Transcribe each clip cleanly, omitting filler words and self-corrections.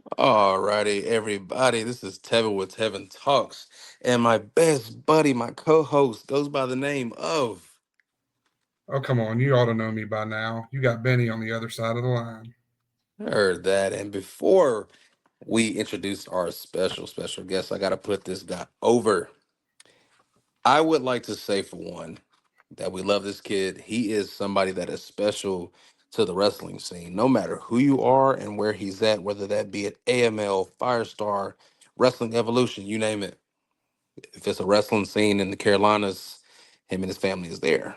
Alrighty, everybody. This is Tevin with Tevin Talks, and my best buddy, my co-host, goes by the name of. Oh, come on. You ought to know me by now. You got Benny on the other side of the line. Heard that. And before we introduce our special guest, I gotta put this guy over. I would like to say, for one, that we love this kid. He is somebody that is special to the wrestling scene, no matter who you are and where he's at, whether that be at AML, Firestar, Wrestling Evolution, you name it. If it's a wrestling scene in the Carolinas, him and his family is there.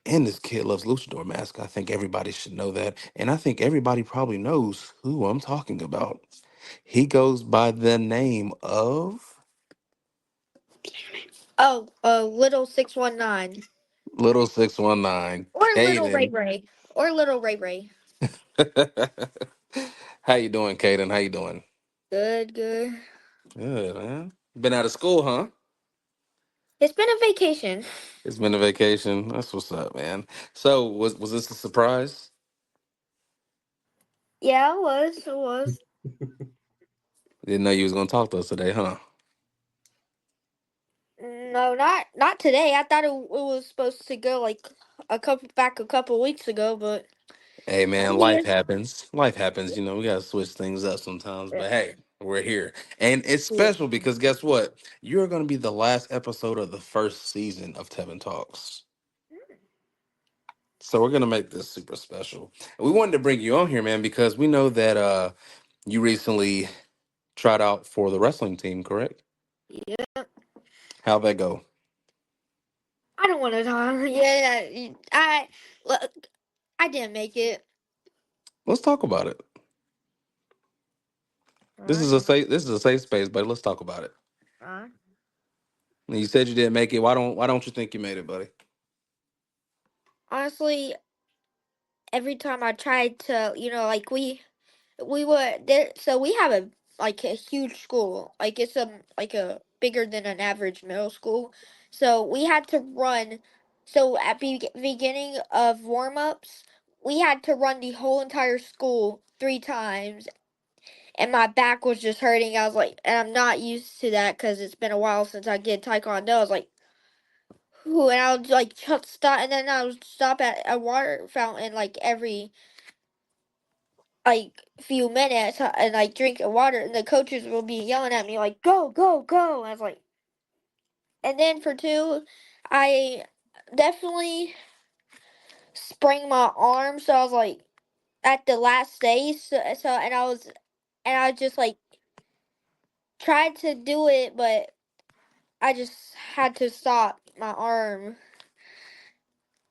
And this kid loves luchador mask. I think everybody should know that. And I think everybody probably knows who I'm talking about. He goes by the name of Oh, little 619 Little 619, or little Ray Kaden. Ray or little Ray Ray. How you doing, Kaden? How you doing? Good, good. Good, man. Been out of school, huh? It's been a vacation. It's been a vacation. That's what's up, man. So was this a surprise? Yeah, it was. It was. Didn't know you was gonna talk to us today, huh? No, not today. I thought it was supposed to go like a couple weeks ago, but Hey man, I'm life here. happens. Life happens. You know, we gotta switch things up sometimes. But hey, we're here. And it's Yeah. special because guess what? You're gonna be the last episode of the first season of Tevin Talks. So we're gonna make this super special. And we wanted to bring you on here, man, because we know that you recently tried out for the wrestling team, correct? Yeah. How'd that go? I don't want to talk. Yeah, look, I didn't make it. Let's talk about it. This Uh, is a safe space, but let's talk about it. uh. And you said you didn't make it. Why don't you think you made it, buddy? Honestly, every time I tried to, like we were there, so we have a huge school, like it's a bigger than an average middle school, so we had to run. So at beginning of warm-ups, we had to run the whole entire school 3 times, and my back was just hurting. I was like, and I'm not used to that because it's been a while since I did taekwondo. I was like, whew, and I would like just stop, and then I would stop at a water fountain like every like few minutes, and like drink water, and the coaches will be yelling at me like go go go, and I was like, and then for two, I definitely sprained my arm, so I was like at the last day, so and I just like tried to do it, but I just had to stop my arm.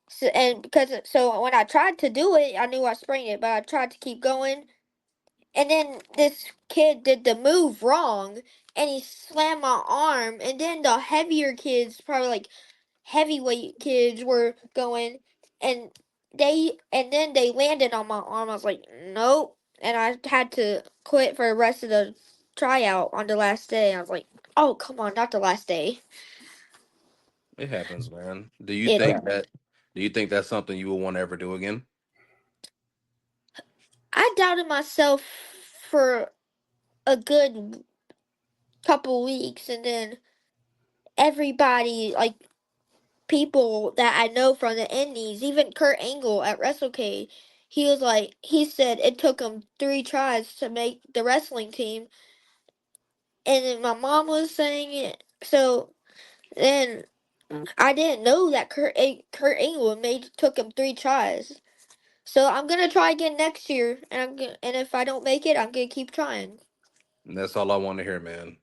So, and because so when I tried to do it, I knew I sprained it, but I tried to keep going. And then this kid did the move wrong, and he slammed my arm. And then the heavier kids, probably like heavyweight kids, were going, and then they landed on my arm. I was like, nope, and I had to quit for the rest of the tryout on the last day. I was like, oh come on, not the last day. It happens, man. It Do you think that's something you will want to ever do again? I doubted myself for a good couple weeks, and then everybody like people that I know from the Indies, even Kurt Angle at WrestleCade, he said it took him 3 tries to make the wrestling team, and then my mom was saying it. So then I didn't know that Kurt Angle made took him 3 tries. So I'm gonna try again next year, and if I don't make it, I'm gonna keep trying. And that's all I want to hear, man.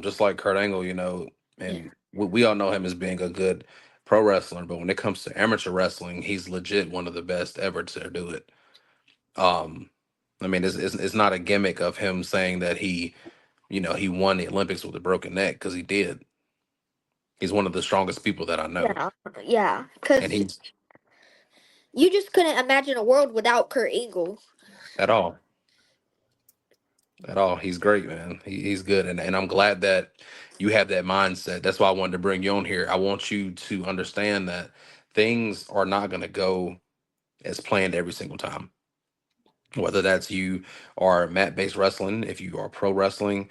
Just like Kurt Angle, Yeah. and we all know him as being a good pro wrestler, but when it comes to amateur wrestling, he's legit one of the best ever to do it. Um, I mean, it's not a gimmick of him saying that he won the Olympics with a broken neck because he did. He's one of the strongest people that I know, Yeah, yeah, and because he's you just couldn't imagine a world without Kurt Angle. at all. At all. He's great, man. He's good. And I'm glad that you have that mindset. That's why I wanted to bring you on here. I want you to understand that things are not going to go as planned every single time. Whether that's you are mat based wrestling, if you are pro wrestling,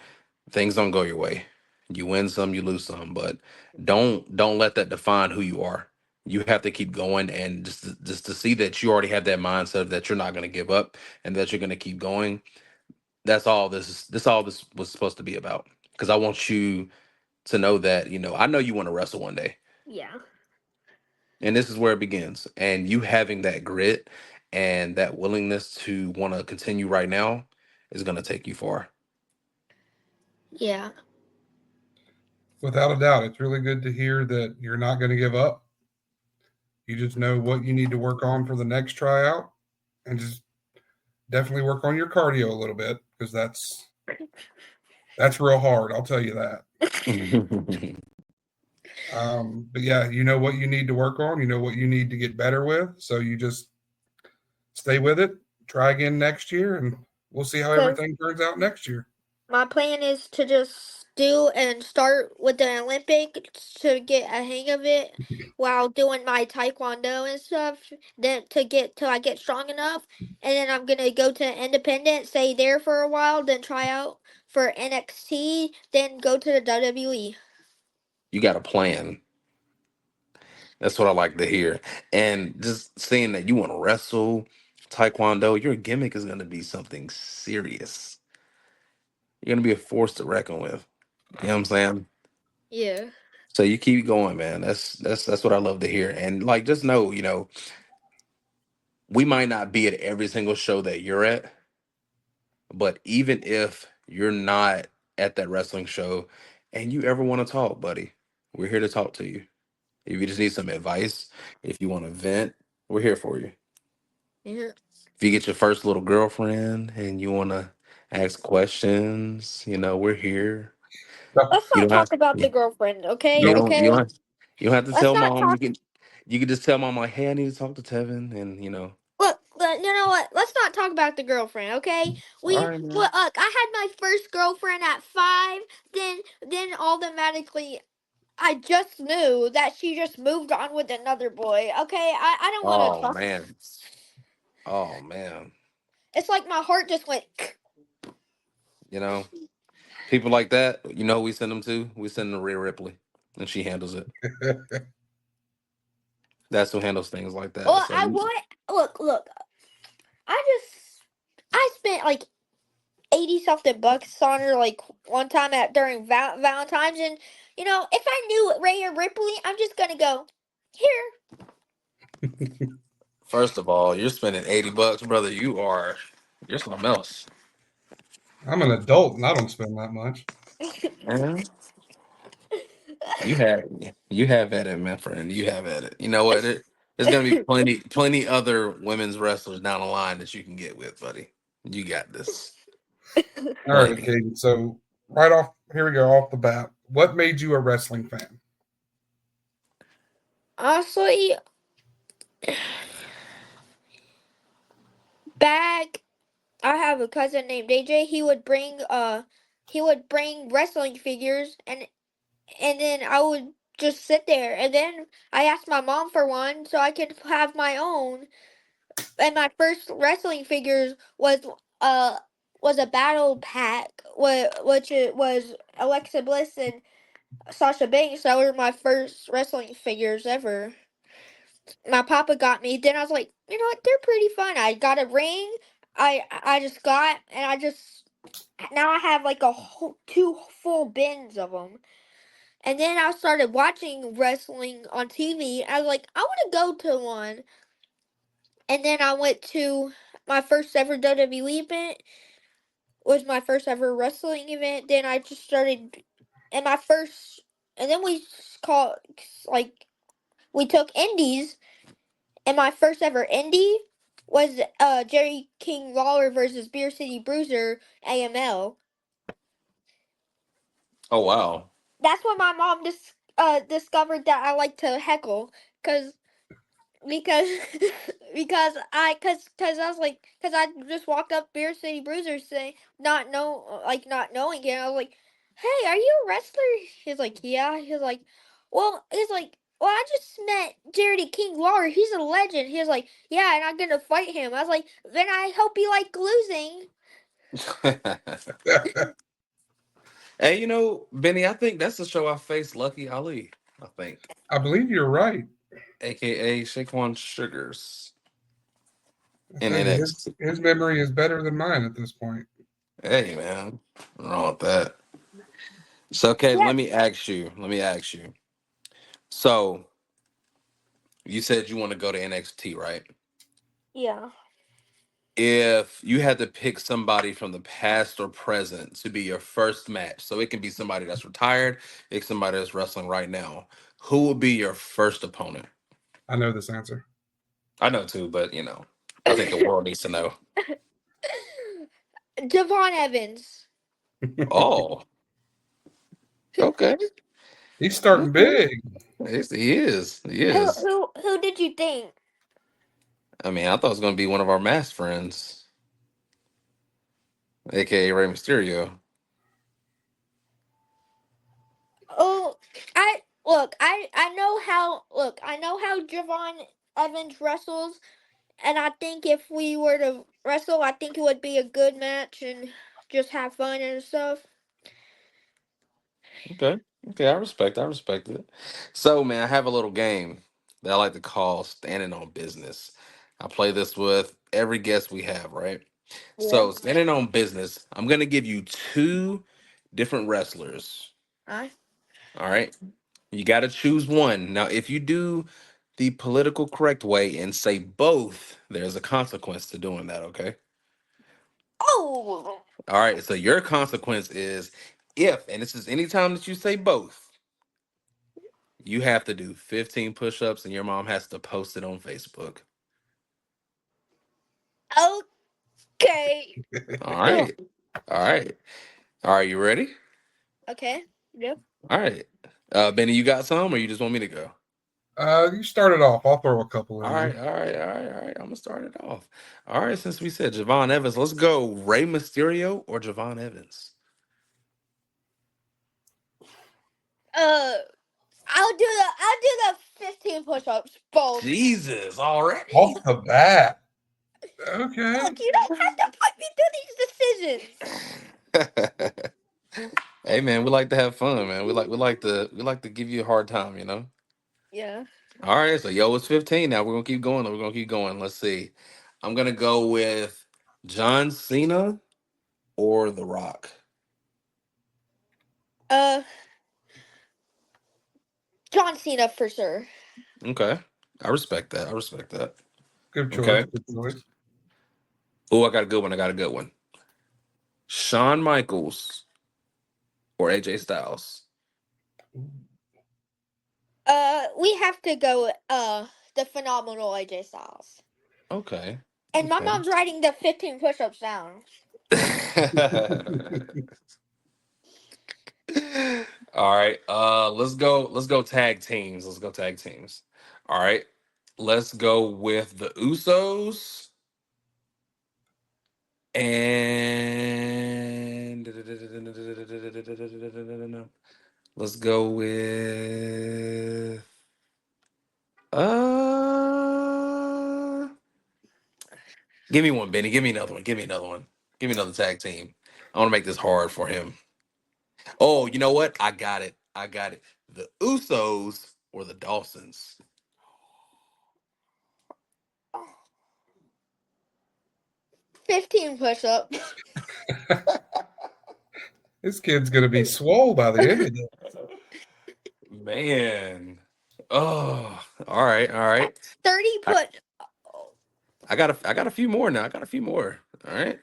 things don't go your way. You win some, you lose some, but don't let that define who you are. You have to keep going, and just to see that you already have that mindset of that you're not going to give up and that you're going to keep going. That's all this is. This all this was supposed to be about. Because I want you to know that I know you want to wrestle one day, Yeah. and this is where it begins. And you having that grit and that willingness to want to continue right now is going to take you far. Yeah. Without a doubt, it's really good to hear that you're not going to give up. You just know what you need to work on for the next tryout, and just definitely work on your cardio a little bit because that's real hard. I'll tell you that. But yeah, you know what you need to work on. You know what you need to get better with. So you just stay with it. Try again next year, and we'll see how Because everything turns out next year. my plan is to just do and start with the Olympics to get a hang of it while doing my taekwondo and stuff. Then to get till I get strong enough, and then I'm gonna go to Independent, stay there for a while, then try out for NXT, then go to the WWE. You got a plan. That's what I like to hear. And just saying that you want to wrestle, taekwondo, your gimmick is going to be something serious. You're going to be a force to reckon with. You know what I'm saying? Yeah. So you keep going, man. That's what I love to hear. And like, just know, we might not be at every single show that you're at, but even if you're not at that wrestling show and you ever want to talk, buddy, we're here to talk to you. If you just need some advice, if you want to vent, we're here for you. Yeah. If you get your first little girlfriend and you want to ask questions, we're here. So, Let's You not don't have talk about the you girlfriend, okay? you nope. don't you Okay. don't you don't have to Let's tell not mom. talk. You can just tell mom like, hey, I need to talk to Tevin, and Look, you know what? Let's not talk about the girlfriend, okay? all right, man. Look, I had my first girlfriend at 5. Then automatically, I just knew that she just moved on with another boy. Okay, I don't want to Oh talk. man. Oh man. It's like my heart just went. You know, people like that. Who we send them to. We send them to Rhea Ripley, and she handles it. That's who handles things like that. Well, So I want. Look. I spent like 80 something bucks on her like one time at during Valentine's, and if I knew Rhea Ripley, I'm just gonna go here. first of all, you're spending $80, brother. You're something else. I'm an adult and I don't spend that much. Man, you have at it, man, friend. You have at it. You know what? There's gonna be plenty other women's wrestlers down the line that you can get with, buddy. You got this. All right, Plenty. Kaden. So right off, here we go off the bat. What made you a wrestling fan? Honestly, back I have a cousin named AJ. He would bring wrestling figures, and then I would just sit there, and then I asked my mom for one so I could have my own. And my first wrestling figures uh was a battle pack, which it was Alexa Bliss and Sasha Banks. That were my first wrestling figures ever. My papa got me. Then I was like, you know what? They're pretty fun. I got a ring. I just got, and I just now I have like a whole 2 full bins of them. And then I started watching wrestling on TV. I was like, I want to go to one. And then I went to my first ever WWE event. Was my first ever wrestling event. Then I just started, and my first, and then we called like we took indies, and my first ever indie was Jerry King Lawler versus Beer City Bruiser AML. Oh wow. That's when my mom discovered that I like to heckle, cause because because I was like, because I just walked up Beer City Bruiser saying, not knowing it. I was like, hey, are you a wrestler? He's like, yeah. He's like, well, he's like, well, I just met Jerry King Lawler. He's a legend. He was like, yeah, and I'm gonna fight him. I was like, then I hope you like losing. Hey, Benny, I think that's the show I faced Lucky Ali, I think. I believe you're right. AKA Shaquan Sugars I in tell you, NXT. his memory is better than mine at this point. Hey, man. What's wrong with that? So, okay, Yeah, let me ask you. So, you said you want to go to NXT, right? yeah. If you had to pick somebody from the past or present to be your first match, so it can be somebody that's retired, it's somebody that's wrestling right now, who would be your first opponent? I know this answer. I know too, but I think the world needs to know. Devon Evans. Oh, okay. He's starting Okay. big. Yes, he is. He Who is. who who did you think? I mean, I thought it was going to be one of our masked friends, aka Rey Mysterio. Oh, I know how Javon Evans wrestles, and I think if we were to wrestle, I think it would be a good match and just have fun and stuff. Okay. Okay, I respect it. So, man, I have a little game that I like to call Standing on Business. I play this with every guest we have, right? Yeah. So, Standing on Business, I'm going to give you two different wrestlers. I All right. You got to choose one. Now, if you do the political correct way and say both, there's a consequence to doing that, okay? oh All right. So, your consequence is if, and this is anytime that you say both, you have to do 15 push ups and your mom has to post it on Facebook. okay. All right. All right. All right. You ready? Okay. Yep. All right. Benny, you got some or you just want me to go? You started off. I'll throw a couple All in right. there. All right. All right. All right. I'm going to start it off. All right. Since we said Javon Evans, let's go Rey Mysterio or Javon Evans. Uh, I'll do the 15 push-ups both. Jesus, already? Off the bat. Okay. Look, you don't have to put me through these decisions. Hey man, we like to have fun, man. We like to give you a hard time. Yeah. All right, so it's 15 now. We're gonna keep going. We're gonna keep going. Let's see. I'm gonna go with John Cena or The Rock. Uh, John Cena for sure. Okay. I respect that. I respect that. Good choice. Okay. Good choice. Oh, I got a good one. I got a good one. Shawn Michaels or AJ Styles. We have to go. The phenomenal AJ Styles. Okay. And my Okay. mom's writing the 15 push-ups down. All right. Let's go tag teams. Let's go tag teams. All right. Let's go with the Usos and let's go with uh give me one, Benny. Give me another one. Give me another one. Give me another tag team. I want to make this hard for him. Oh, you know what? I got it. I got it. The Usos or the Dawsons. 15 push-ups. This kid's gonna be swole by the end of it. Man. Oh, all right, all right. 30 I, put. I got a few more now. I got a few more. All right.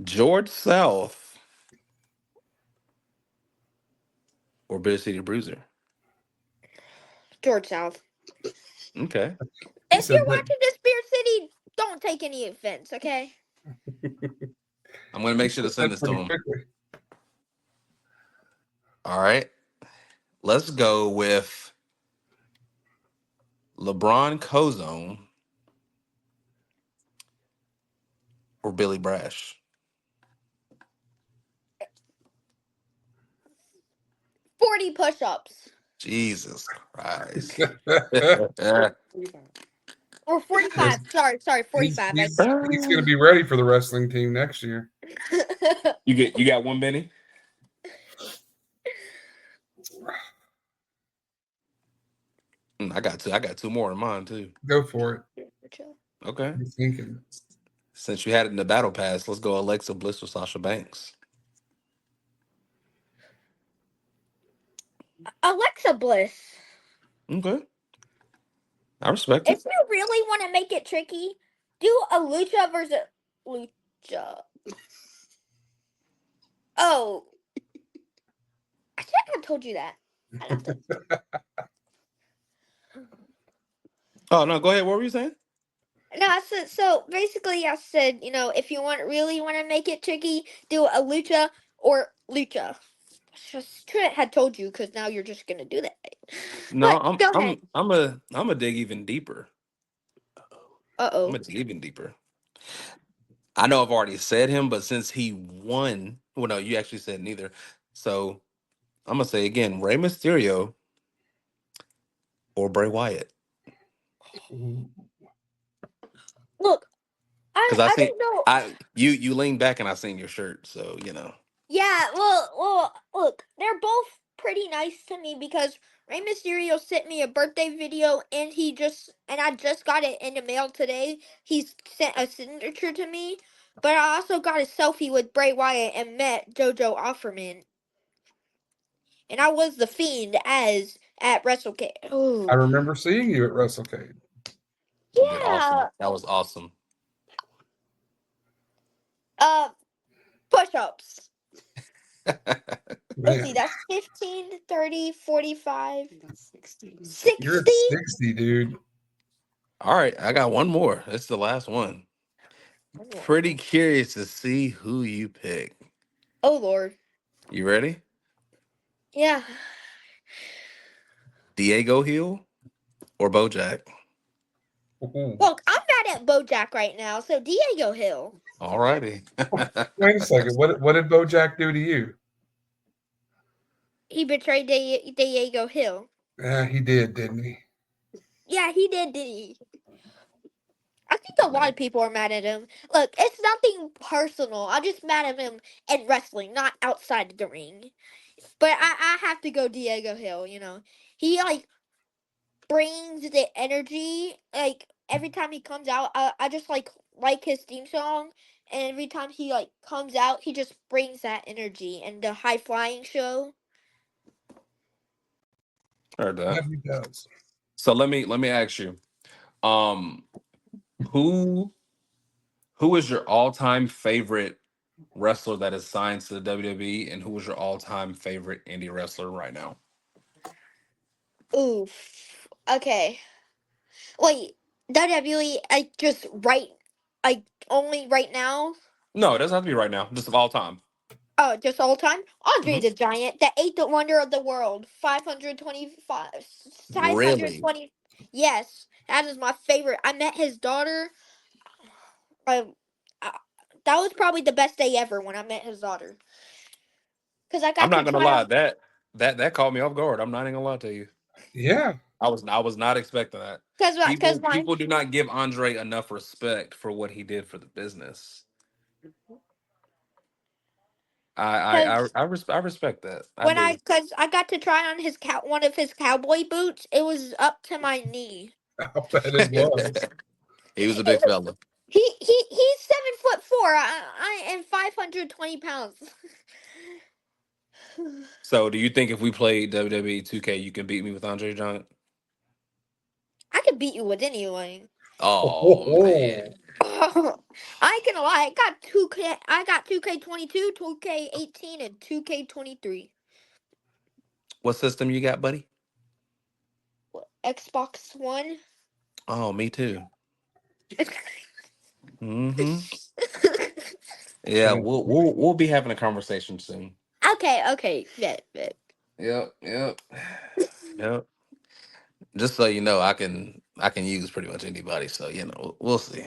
George South or Bitter City Bruiser. George South. Okay. He If said you're that. watching this Beer City, don't take any offense, okay? I'm gonna He make sure said to send that this to pretty him. quickly. All right. Let's go with LeBron Cozone or Billy Brash. 40 push-ups. Jesus Christ. Or 45. Sorry, he's 45. he's he's going to be ready for the wrestling team next year. You got one, Benny? I got two more in mind too. Go for it. Okay. I'm thinking. Since you had it in the battle pass, let's go Alexa Bliss or Sasha Banks. Alexa Bliss. Okay. I respect it. If you really want to make it tricky, do a lucha versus lucha. Oh, I think I told you that. I don't think. Oh no, go ahead. What were you saying? No, I said so. Basically, I said if you really want to make it tricky, do a lucha or lucha. Just Trent had told you because now you're just gonna do that. No, But go ahead. I'm a dig even deeper. I'm Oh. a dig even deeper. I know I've already said him, but since he won, well, no, you actually said neither. So I'm gonna say again, Rey Mysterio or Bray Wyatt. Look, Because I don't know. you lean back and I seen your shirt, so you know. Yeah, well, look, they're both pretty nice to me because Rey Mysterio sent me a birthday video and I just got it in the mail today. He's sent a signature to me, but I also got a selfie with Bray Wyatt and met JoJo Offerman. And I was the Fiend as at WrestleCade. I Oh, remember seeing you at WrestleCade. You did awesome. yeah. That was awesome. Uh, push-ups. Let's see, Man, that's 15, 30, 45, you're 60. at 60, dude. All right, I got one more. It's the last one. Pretty curious to see who you pick. Oh, Lord. You ready? Yeah. Diego Hill or Bojack? Ooh. Look, I'm mad at Bojack right now, so Diego Hill. All righty. Wait a second. What did Bojack do to you? He betrayed Diego Hill. Yeah, he did, didn't he? Yeah, he did he? I think a lot of people are mad at him. Look, it's nothing personal. I'm just mad at him in wrestling, not outside the ring. But I have to go Diego Hill. He, brings the energy. Like, every time he comes out, I just, like his theme song. And every time he, comes out, he just brings that energy. And the high-flying show. Heard Yeah, that. he does. So let me ask you, um, who who is your all time favorite wrestler that is signed to the WWE, and who is your all time favorite indie wrestler right now? Oof. Okay. Wait, WWE, just only right now? No, it doesn't have to be right now. Just of all time. Oh, just all time? Andre Hmm. the Giant, the eighth wonder of the world, 525, Really? 520. Yes, that is my favorite. I met his daughter. Um, uh, that was probably the best day ever when I met his daughter. Because I I'm got to not gonna try lie. on. That caught me off guard. I'm not even gonna lie to you. Yeah. I was not expecting that. Because my. People do not give Andre enough respect for what he did for the business. I respect that. I do. Because I got to try on one of his cowboy boots, it was up to my knee. I'll bet it was. He was a big fella. He's 7'4". I am 520 pounds. So, do you think if we played WWE 2K, you can beat me with Andre Giant? I could beat you with anyone. Oh man, I ain't gonna lie. I got 2K. I got 2K22, 2K18, and 2K23. what system you got, buddy? Xbox One. Oh, me too. Hmm. Yeah, we'll be having a conversation soon. Okay. Bet. Yep. Yep. Just so you know, I can use pretty much anybody. So you know, we'll see.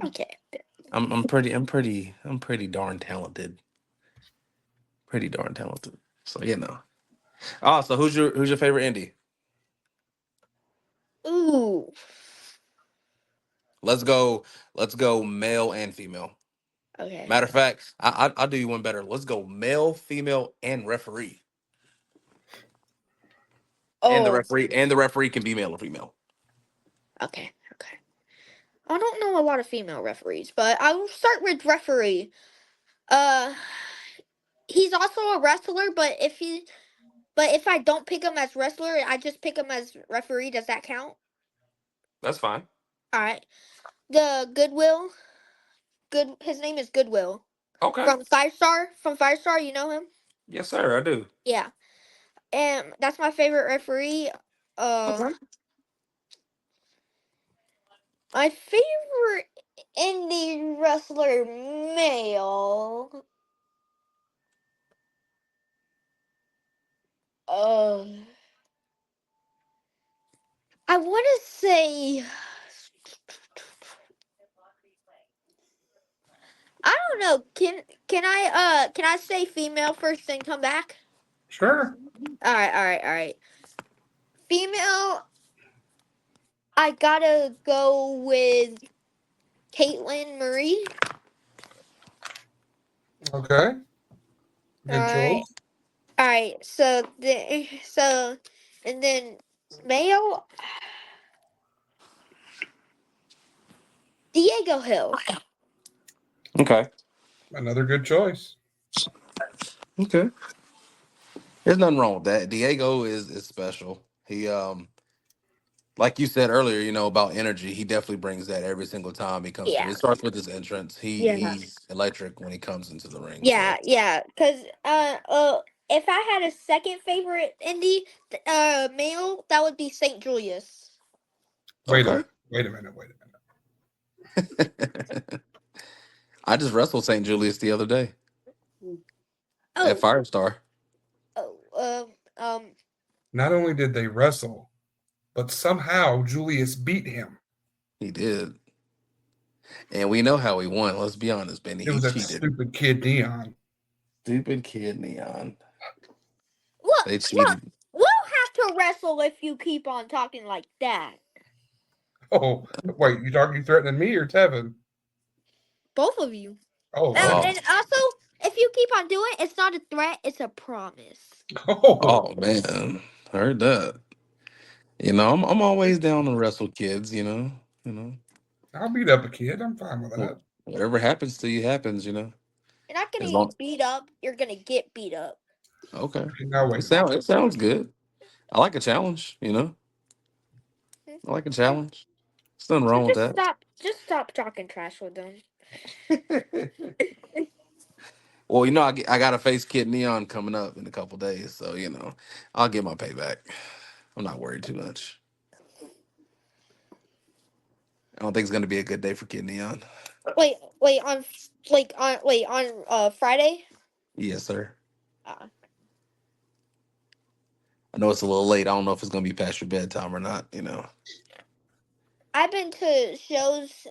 Okay. Bet. I'm pretty darn talented. Pretty darn talented. So you know. Oh, so who's your favorite indie? Ooh. Let's go. Let's go male and female. Okay. Matter of fact, I'll do you one better. Let's go male, female, and referee. Oh. And the referee can be male or female. Okay. Okay. I don't know a lot of female referees, but I will start with referee. Uh, he's also a wrestler, but if I don't pick him as wrestler, I just pick him as referee. Does that count? That's fine. All right. The Goodwill. Good. His name is Goodwill Okay. from Five Star. From Five Star, you know him? Yes, sir. I do. Yeah. And that's my favorite referee. Uh, Okay. my favorite indie wrestler male. Uh, I want to say. I don't know. Can I say female first and come back? Sure. All right, all right, all right. Female, I gotta go with Caitlin Marie. Okay. All Good right, choice. all right. And then male Diego Hill. Okay. Another good choice. Okay. There's nothing wrong with that. Diego is special. He like you said earlier, about energy. He definitely brings that every single time he comes through. Yeah, It starts with his entrance. yeah, He's electric when he comes into the ring. yeah, So yeah. Cause if I had a second favorite indie male, that would be Saint Julius. Wait a okay. minute. Wait a minute. Wait a minute. I just wrestled St. Julius the other day at Oh, Firestar. oh, Not only did they wrestle, but somehow Julius beat him. He did. And we know how he won. Let's be honest, Benny. It He was that cheated. stupid kid Neon. Stupid kid Neon. look, They look. cheated. We'll have to wrestle if you keep on talking like that. Oh, wait, you threatening me or Tevin? Both of you. Oh, Oh, And also, if you keep on doing it, it's not a threat, it's a promise. oh, oh man. Heard that. I'm always down to wrestle kids, You know. I'll beat up a kid. I'm fine with that. Whatever happens to you happens. You're not As gonna long get beat up, you're gonna get beat up. Okay. Okay, now wait It a minute. sounds it sounds good. I like a challenge. Hmm? I like a So, challenge. There's nothing so wrong with that. just stop talking trash with them. Well, I got to face Kid Neon coming up in a couple days, so I'll get my payback. I'm not worried too much. I don't think it's gonna be a good day for Kid Neon. Wait, on Friday? Yes, sir. Uh, I know it's a little late. I don't know if it's gonna be past your bedtime or not. I've been to shows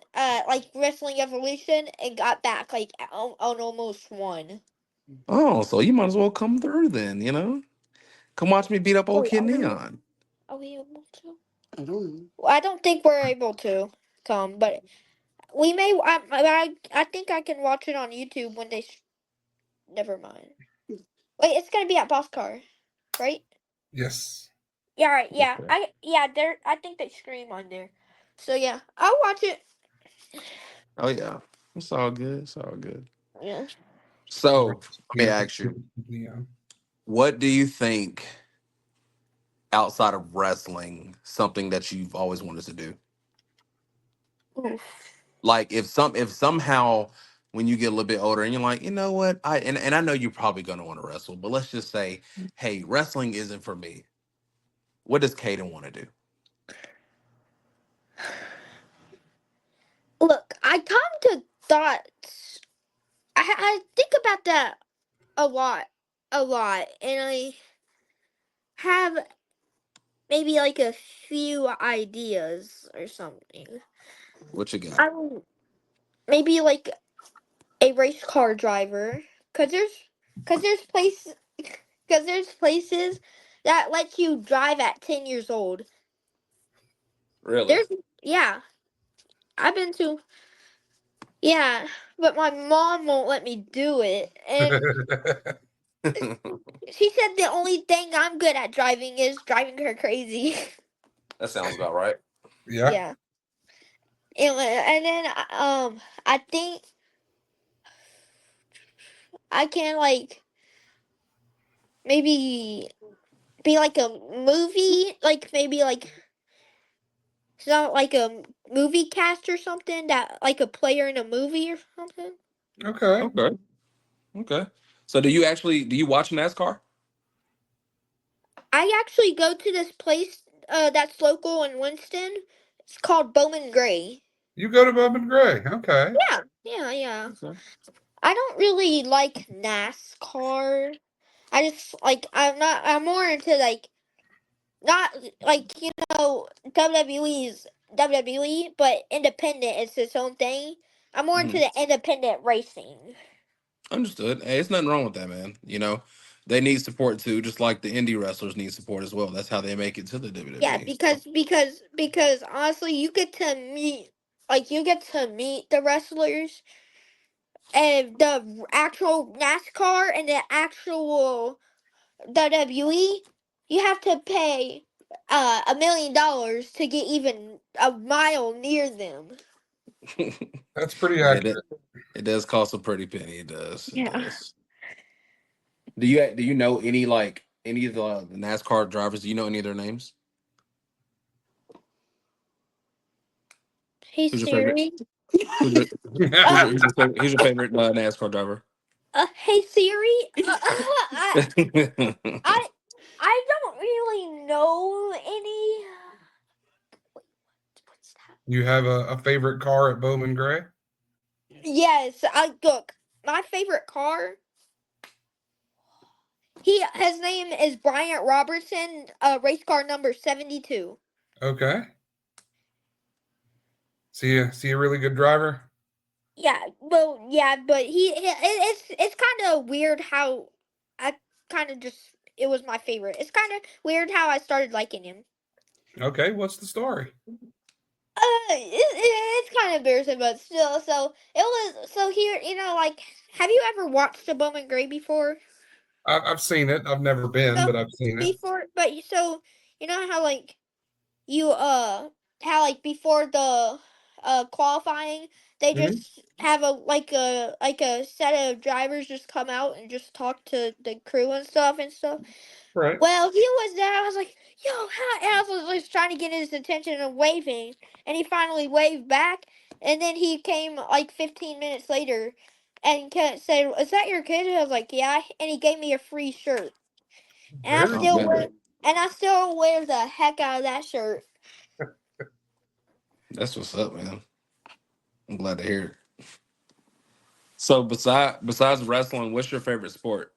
like Wrestling Evolution and got back like on almost one. Oh, so you might as well come through then. Come watch me beat up Oh, old Kid are we Neon. able to? Well, I don't think we're able to come, but we may. I think I can watch it on YouTube when they. Never mind. Wait, it's gonna be at Bosscar, right? Yes. Yeah, right. Yeah, Okay. There. I think they scream on there. So yeah, I'll watch it. Oh yeah, it's all good. It's all good. Yeah. So let me Beat up a ask you, stupid kid Neon. what do you think outside of wrestling something that you've always wanted to do? Oof. Like if somehow when you get a little bit older and you're like, you know what, and I know you're probably gonna want to wrestle, but let's just say, hey, wrestling isn't for me. What does Kaden want to do? Look, I come to thoughts. I think about that a lot, and I have maybe like a few ideas or something. What you got? I'm maybe like a race car driver, cause there's place, cause there's places that let you drive at 10 years old. Really? There's yeah, I've been to yeah, but my mom won't let me do it, and she said the only thing I'm good at driving is driving her crazy. That sounds about right. Yeah. Yeah, and then I think I can like maybe be like a movie, like maybe like it's not like a movie cast or something that like a player in a movie or something. Okay. Okay. Okay. So do you watch NASCAR? I actually go to this place that's local in Winston. It's called Bowman Gray. You go to Bowman Gray. Okay. Yeah, yeah, yeah. Okay. I don't really like NASCAR. I just like I'm more into like not like WWE's WWE, but independent is its own thing. I'm more into Mhm. the independent racing. Understood. Hey, it's nothing wrong with that, man. They need support too, just like the indie wrestlers need support as well. That's how they make it to the Yeah, WWE. So, because honestly, you get to meet the wrestlers and the actual NASCAR and the actual WWE. You have to pay $1 million to get even a mile near them. That's pretty yeah, that accurate. it does cost a pretty penny. It does. It Yeah. does. Do you know any of the NASCAR drivers? Do you know any of their names? Hey Who's your favorite? Siri. Who's your who's Uh, your, who's your favorite, who's your favorite NASCAR driver? hey Siri. I I don't really know any. What's that? You have a favorite car at Bowman Gray? Yes, I look. My favorite car. His name is Bryant Robertson. Race car number 72. Okay. See a really good driver? Yeah, well, yeah, but it's kind of weird how I kind of just it was my favorite. It's kind of weird how I started liking him. Okay, what's the story? It's kind of embarrassing, but still. So it was. So here, like, have you ever watched a Bowman Gray before? I've seen it. I've never been, So but I've seen it. so you know how like you how like before the qualifying they Mhm. just have a set of drivers just come out and just talk to the crew and stuff. Right. Well, he was there. I was like, "Yo, hi!" And I was just trying to get his attention and waving, and he finally waved back. And then he came like 15 minutes later, and said, "Is that your kid?" And I was like, "Yeah." And he gave me a free shirt, and Very Oh man, cool. I still wear the heck out of that shirt. that's what's up, man. I'm glad to hear it. So besides wrestling, what's your favorite sport?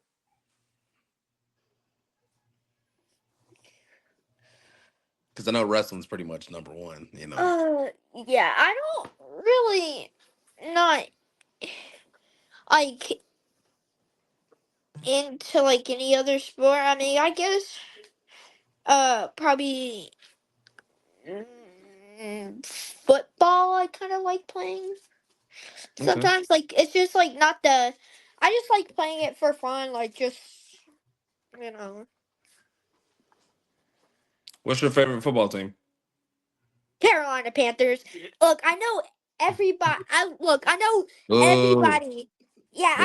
Because I know wrestling's pretty much number one. Yeah, I don't really not like into like any other sport. I mean, I guess probably football. I kind of like playing. Okay. Sometimes like it's just like not the. I just like playing it for fun, like just you know What's your favorite football team? Carolina Panthers. Look, I know everybody. I know Oh, everybody. Yeah, oh.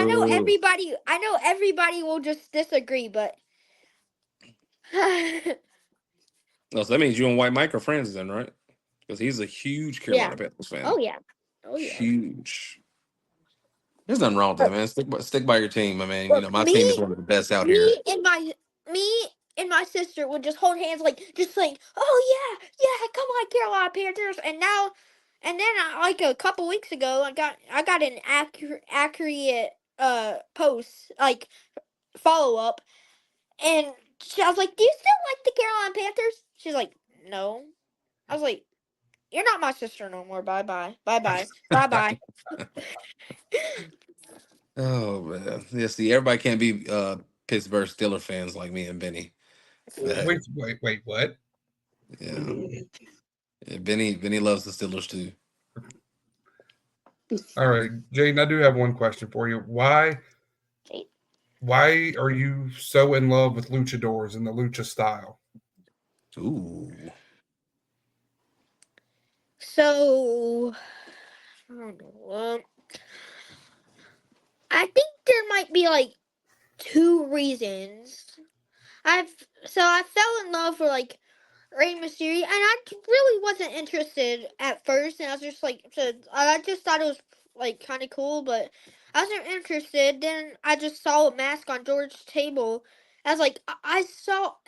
I know everybody will just disagree, but No, so that means you and White Mike are friends then, right? Because he's a huge yeah. Carolina Panthers Oh fan. yeah. Oh yeah. Huge. There's nothing wrong with that, Look, man. Stick by your team, my man. look, My team is one of the best out here. me and my me and my sister would just hold hands like just saying, "Oh yeah, yeah, come on, Carolina Panthers." And then like a couple weeks ago, I got an accurate post like follow up, and I was like, "Do you still like the Carolina Panthers?" She's like, "No." I was like, "You're not my sister no more. Bye bye. Bye bye. Bye bye." Oh man. Yeah, see, everybody can't be Pittsburgh Steeler fans like me and Benny. But Wait, what? yeah. Yeah, Benny loves the Steelers too. All right, Jaden, I do have one question for you. Why are you so in love with luchadors and the lucha style? Ooh. So I don't know. I think there might be like two reasons. I fell in love with like Rey Mysterio, and I really wasn't interested at first, and I was just like, so I just thought it was like kind of cool, but I wasn't interested. Then I just saw a mask on George's table. I was like, I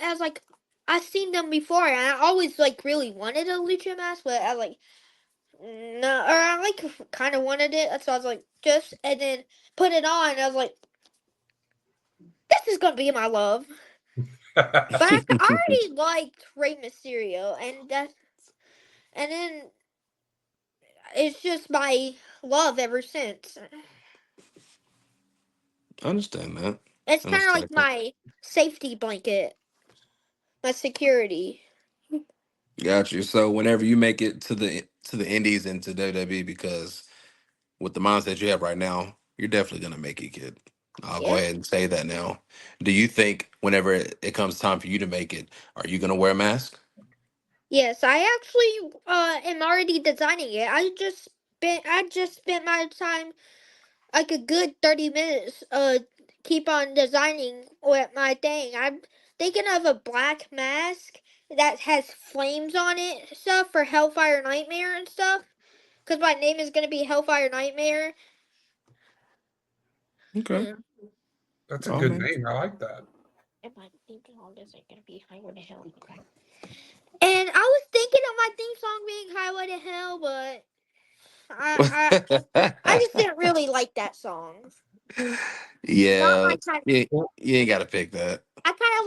was like, I seen them before, and I always like really wanted a lucha mask, but I was like, no, or I like kind of wanted it, so I was like, just and then put it on, and I was like, this is gonna be my love. But I already liked Rey Mysterio, and then it's just my love ever since. I understand that. It's I kind of understand like that. my safety blanket, my security. Got you. So whenever you make it to the Indies and to WWE, because with the mindset you have right now, you're definitely gonna make it, kid. I'll go Yeah. ahead and say that now. Do you think whenever it comes time for you to make it, are you gonna wear a mask? Yes, I actually am already designing it. I just spent my time like a good 30 minutes keep on designing with my thing. I'm thinking of a black mask that has flames on it stuff for Hellfire Nightmare and stuff. Cause my name is gonna be Hellfire Nightmare. Okay. Hmm. That's a Oh good man. name. I like that. And my theme song isn't gonna be Highway to Hell. And I was thinking of my theme song being Highway to Hell, but I I just didn't really like that song. Not Yeah. my kind. Yeah. Or, You ain't gotta pick that. I kind of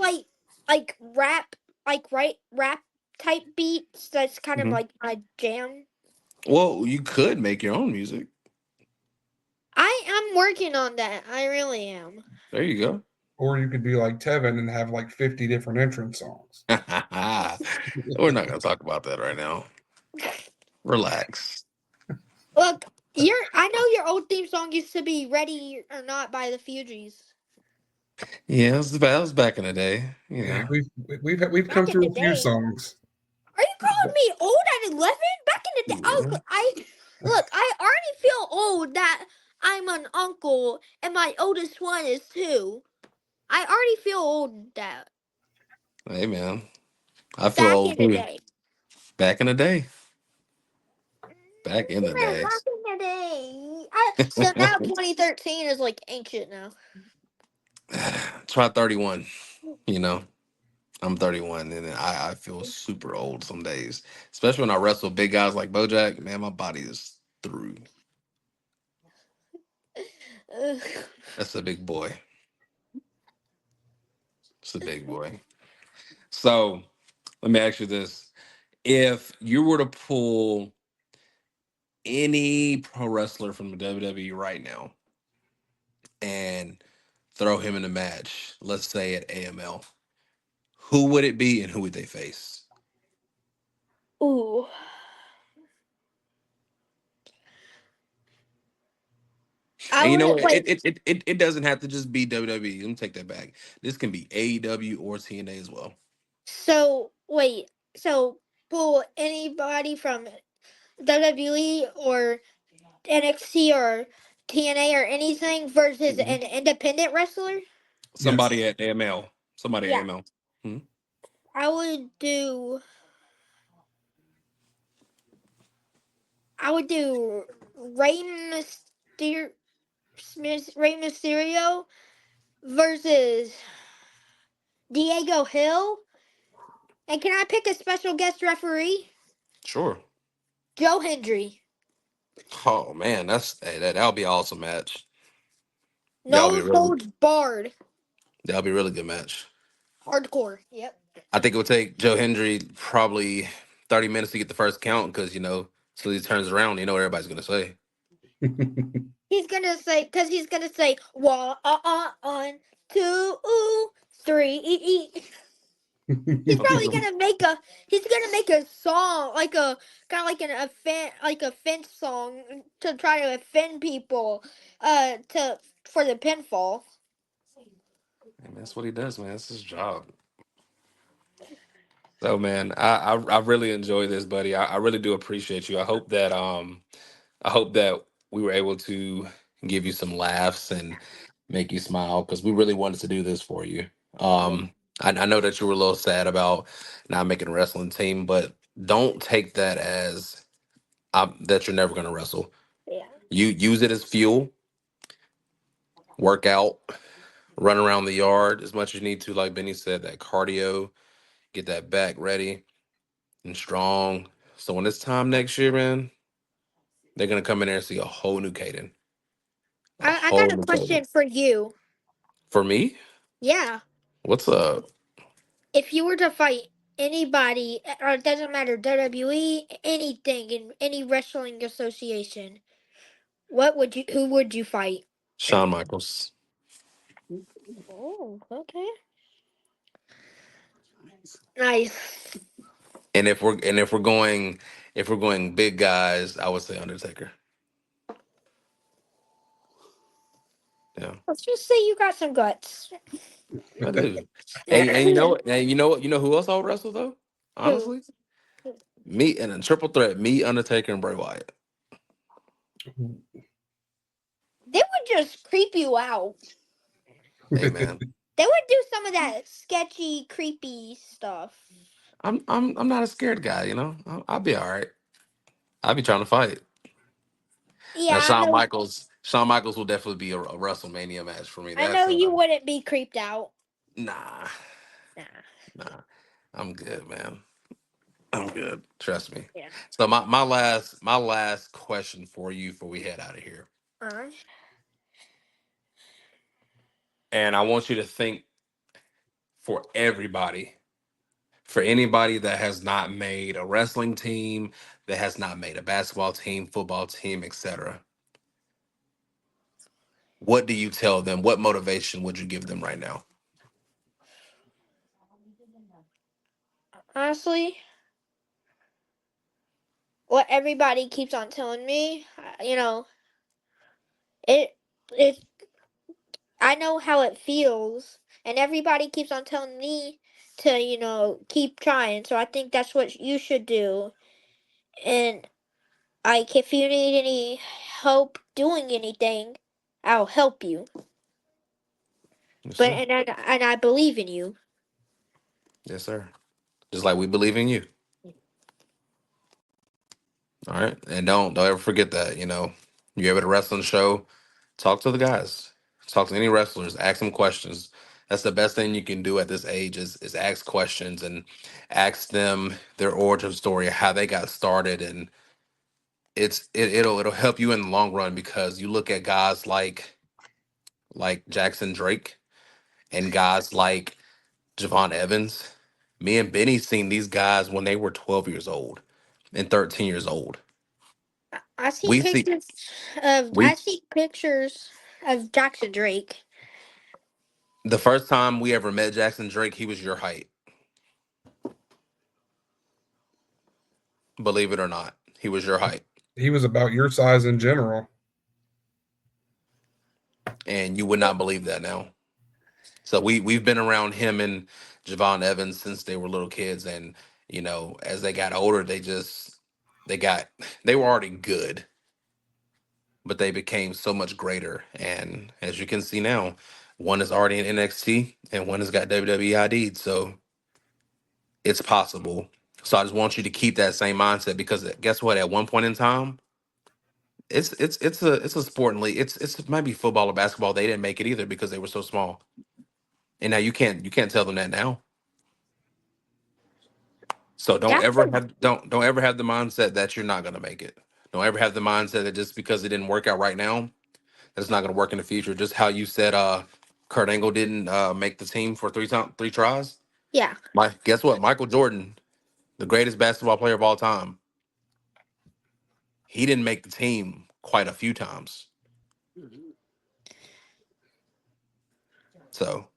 like rap, like rap type beats. That's kind of Mhm. like my jam. Well, you could make your own music. I am working on that. I really am. There you go. or you could be like Tevin and have like 50 different entrance songs. We're not gonna talk about that right now. Relax. Look, I know your old theme song used to be "Ready or Not" by the Fugees. Yeah, that was back in the day, you Yeah, know. we've come Back in through the a few day. songs. Are you calling me old at 11? Back in the day. Oh, Yeah. I look. I already feel old that I'm an uncle and my oldest one is 2. I already feel old that Hey man, I feel back old in the too. day. Back in the day. Back in the Yeah, day. back in the day. So now 2013 is like ancient now. Try 31. You know, I'm 31 and I feel super old some days. Especially when I wrestle big guys like Bojack. Man, my body is through. Ugh. That's a big boy. It's a big boy. So let me ask you this. If you were to pull any pro wrestler from the WWE right now and throw him in a match, let's say at AML, who would it be and who would they face? Ooh. I And you know would what? wait. It doesn't have to just be WWE. Let me take that back. This can be AEW or TNA as well. So wait. So pull anybody from WWE or NXT or TNA or anything versus Mhm. an independent wrestler. Yes. Somebody at AML. Somebody at Yeah, AML. Mhm. I would do. I would do Rey Mysterio, Rey Mysterio versus Diego Hill. And can I pick a special guest referee? Sure. Joe Hendry. Oh man, that'll be an awesome match. That'll be No really holds barred. that'll be a really good match. Hardcore. Yep. I think it would take Joe Hendry probably 30 minutes to get the first count because till he turns around, you know what everybody's gonna say. He's gonna say, cause he's gonna say 1, 2, 3. He's Okay, probably let me. gonna make a. He's gonna make a song like a kind of like an offense, like a fence song to try to offend people. To for the pinfall. Man, that's what he does, man. That's his job. So, man, I really enjoy this, buddy. I really do appreciate you. I hope that we were able to give you some laughs and make you smile because we really wanted to do this for you. Yeah. I know that you were a little sad about not making a wrestling team, but don't take that as that you're never going to wrestle. Yeah. You use it as fuel, work out, run around the yard as much as you need to. Like Benny said, that cardio, get that back ready and strong. So when it's time next year, man, they're going to come in there and see a whole new Kaden. A I whole got a new Kaden. question for you. For me, Yeah. what's up? If you were to fight anybody, or it doesn't matter, WWE, anything in any wrestling association, what would you? Who would you fight? Shawn Michaels. Oh, okay. Nice. And if we're going big guys, I would say Undertaker. Yeah, Let's just say you got some guts. I do. And you know who else I would wrestle though? Who? Honestly, me and a triple threat, me, Undertaker, and Bray Wyatt. They would just creep you out. Hey man, They would do some of that sketchy, creepy stuff. I'm not a scared guy. I'll be all right. I'll be trying to fight. Yeah, Now I know. Shawn Michaels will definitely be a WrestleMania match for me. I know That's you wouldn't be creeped out. nah, Nah. nah. I'm good, man. I'm good. Trust me. Yeah. So my last question for you before we head out of here, Uh, and I want you to think for everybody, for anybody that has not made a wrestling team, that has not made a basketball team, football team, etc. What do you tell them? What motivation would you give them right now? honestly, what everybody keeps on telling me, it it I know how it feels, and everybody keeps on telling me to, keep trying. So I think that's what you should do. And like, if you need any help doing anything, I'll help you. Yes, But sir. and I believe in you. Yes, sir. Just like we believe in you. All right, and don't ever forget that. You're able to wrestling show. Talk to the guys. Talk to any wrestlers. Ask them questions. That's the best thing you can do at this age is ask questions and ask them their origin story, how they got started, and it'll help you in the long run because you look at guys like Jackson Drake and guys like Javon Evans. Me and Benny seen these guys when they were 12 years old and 13 years old. I see We see pictures of we Jackson Drake. the first time we ever met Jackson Drake, he was your height. Believe it or not, he was your height, He was about your size in general. and you would not believe that now. So we've been around him and Javon Evans since they were little kids, and as they got older, they got they were already good, but they became so much greater. And as you can see now, one is already in NXT and one has got WWE ID'd, so it's possible. So I just want you to keep that same mindset because guess what? At one point in time, it's a sporting league. It's it might be football or basketball. They didn't make it either because they were so small. And now you can't tell them that now. So Jackson, don't ever have the mindset that you're not gonna make it. Don't ever have the mindset that just because it didn't work out right now, that it's not gonna work in the future. Just how you said Kurt Angle didn't make the team for three tries. yeah. Guess what? Michael Jordan, the greatest basketball player of all time, he didn't make the team quite a few times. So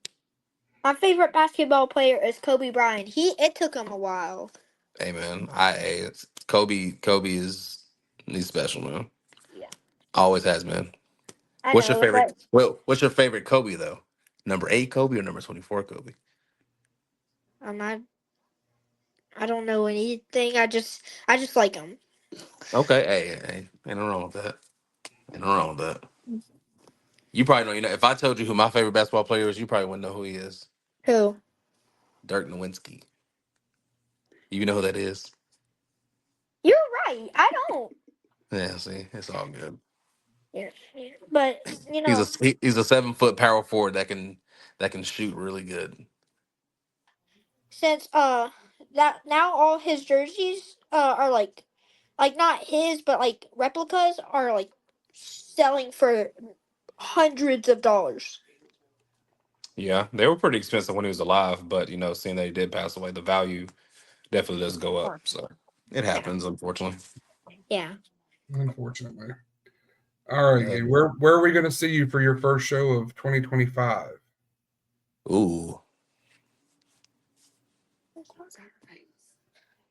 My favorite basketball player is Kobe Bryant. It took him a while. Hey man, Kobe is he's special, man. Yeah, Always has been. I What's your know, favorite? but Well, what's your favorite Kobe though? Number 8 Kobe or number 24 Kobe? I'm not. I don't know anything. I just like him. Okay, hey, ain't no wrong with that. Ain't no wrong with that. You probably know. You know, if I told you who my favorite basketball player is, you probably wouldn't know who he is. Who? Dirk Nowitzki. You know who that is? You're right. I don't. Yeah, see, it's all good. Yeah, but you know, He's a 7 foot power forward that can shoot really good. since that now all his jerseys are like not his but like replicas are like selling for hundreds of dollars. Yeah, they were pretty expensive when he was alive, but you know, seeing that he did pass away, the value definitely does go up. So it Yeah. happens, unfortunately. Yeah. Unfortunately. All right, Uh, Gabe, where are we going to see you for your first show of 2025? ooh,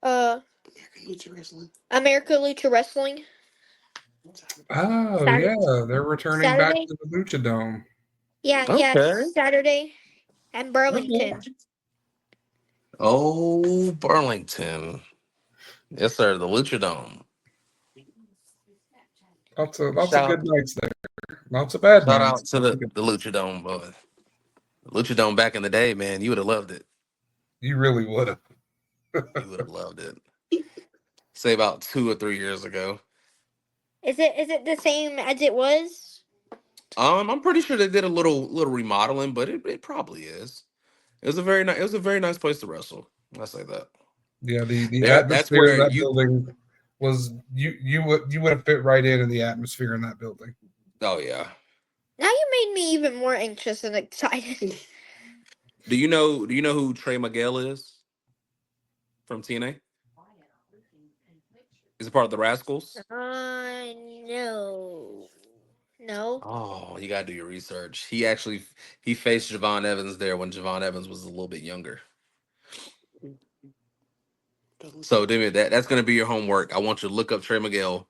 Uh, America Lucha Wrestling Oh Saturday. yeah, they're returning back Saturday. to the Lucha Dome. Yeah, yeah, okay. Saturday and Okay. Burlington. Oh, Burlington. Yes, sir. The Lucha Dome. Lots of Shout good nights there. Lots of bad shout nights. out to the Lucha Dome, boy. The Lucha Dome back in the day, man. You would have loved it. You really would have. You would have loved it. Say about 2 or 3 years ago. Is it the same as it was? I'm pretty sure they did a little remodeling, but it probably is. It was a very nice place to wrestle. I say that. Yeah, the That's atmosphere in where that you. building was you would have fit right in the atmosphere in that building. Oh yeah. Now you made me even more anxious and excited. Do you know who Trey Miguel is from TNA? Is a part of the Rascals. No. No. Oh, you gotta do your research. He faced Javon Evans there when Javon Evans was a little bit younger. So, David, that's gonna be your homework. I want you to look up Trey Miguel.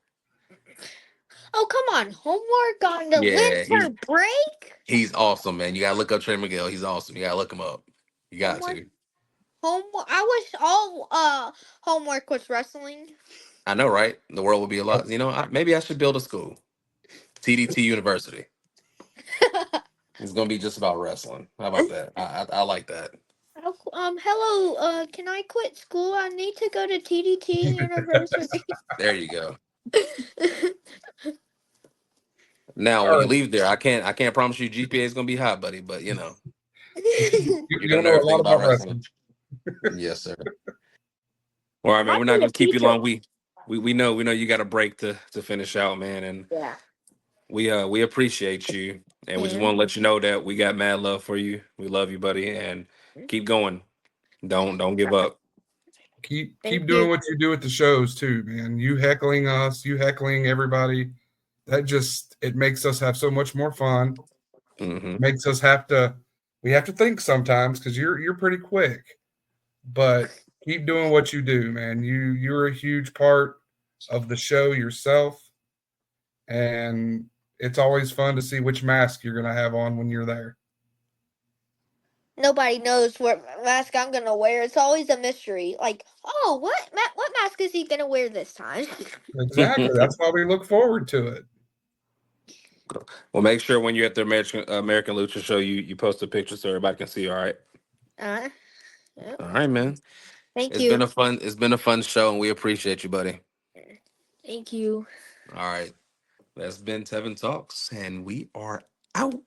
Oh, come on. Homework on the Yeah, winter break? he's awesome, man. You gotta look up Trey Miguel. He's awesome. You gotta look him up. You got Homework? to. Homework? I wish all homework was wrestling. I know, right? The world would be a lot. You know, maybe I should build a school, TDT University. It's gonna be just about wrestling. How about that? I like that. Hello, can I quit school? I need to go to TDT University. There you go. Now, All when you right, leave there, I can't promise you GPA is gonna be high, buddy. But you know, you're you'll gonna know know a everything lot about about wrestling. wrestling. Yes, sir. All right, man. Might We're be not the gonna keep you future. long. We know you got a break to finish out, man, and Yeah. we appreciate you, and we just Yeah. want to let you know that we got mad love for you. We love you, buddy, and keep going. Don't give up. Keep Thank doing you. what you do at the shows too, man. You heckling us, you heckling everybody. That just it makes us have so much more fun. Hmm. Makes us have to we have to think sometimes because you're pretty quick. But keep doing what you do, man. You're a huge part of the show yourself, and it's always fun to see which mask you're gonna have on when you're there. Nobody knows what mask I'm gonna wear. It's always a mystery. Like, oh, what mask is he gonna wear this time? Exactly. That's why we look forward to it. Well, make sure when you're at the American Lucha show, you post a picture so everybody can see. All right. uh, yeah. All right, man. Thank you. It's been a fun show, and we appreciate you, buddy. Thank you. All right. That's been Tevin Talks, and we are out.